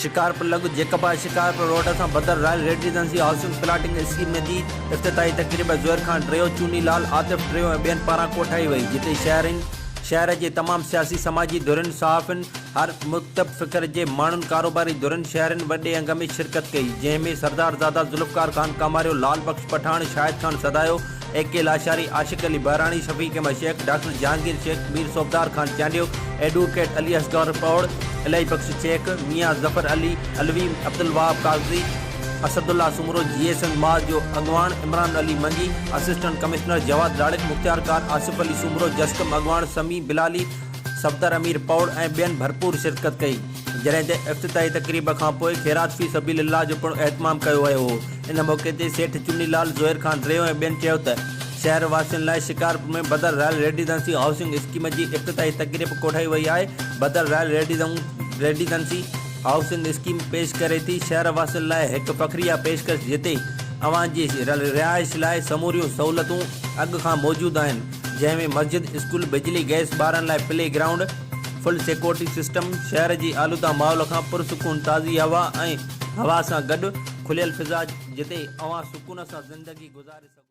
शिकारपुर लॻ जेकबा शिकारपुर रोड से Badar Royal Residency housing plotting scheme जी इफ्तिताही तकरीब ज़ुहैर खान ड्रियो, चूनी लाल, आतिफ ड्रियो और बेन पारा कोठाई वही, जिते शहर के तमाम सियासी समाजी धुरन, सहाफ़िन, हर मुख्तब फ़िक्र के मानून, कारोबारी धुरन शहरन वड्डे अंग में शिरकत कई, जैमें सरदार ज़ादा, जुल्फ़कार खान कामारियो, लाल बख्श पठान, शाहिद खान सदायो, AK लाशारी, आशिक अली बहरानी, शफीक अहमद शेख, डॉक्टर जहांगीर शेख, मीर सोबदार खान चांडियो, एडवोकेट अली असगर पौड़, इलाही बख्श शेख, मियाँ जफर अली अलवी, अब्दुल वहाब काजी, असदुल्ला सुमरो, GSN माज जो अगवान, Imran Ali Mangi, assistant commissioner Jawad Ladik, mukhtiarkar, Asif Ali Soomro, जस्कम अगवान, समी बिलाली, सफदर अमीर पौड़ और बेन भरपूर शिरकत कई। जैसे इफ्तिताही तकरीब का खैरात फी सबीलिल्लाह जो पिणु एहतमाम किया हो। इन मौके ते सेठ चुनी लाल, ज़ुहैर खान ड्रियो और बेन चयो त शहर वासियों लाइ शिकारपुर में बदर रॉयल रेजिडेंसी हाउसिंग स्कीम की इफ्तिताही तकरीब कोठाई वही है। बदर रॉयल रेजिडेंसी हाउसिंग स्कीम पेश करे थी शहर वासियों लाइ एक फ़ख्रिया पेशकश, जिते अवां जी रिहाइश लाइ समूरियूं सहूलतूं अॻु खां मौजूद आहिनि, जंहिंमें मस्जिद, स्कूल, बिजली, गैस, ॿारनि लाइ play ground, full security system, शहर जी आलूदा माहौल खां पुरसुकून ताज़ी हवा ऐं हवा सां गॾु खुलियल फिज़ा, जिते अवां सुकून सां ज़िंदगी गुज़ारे सघो।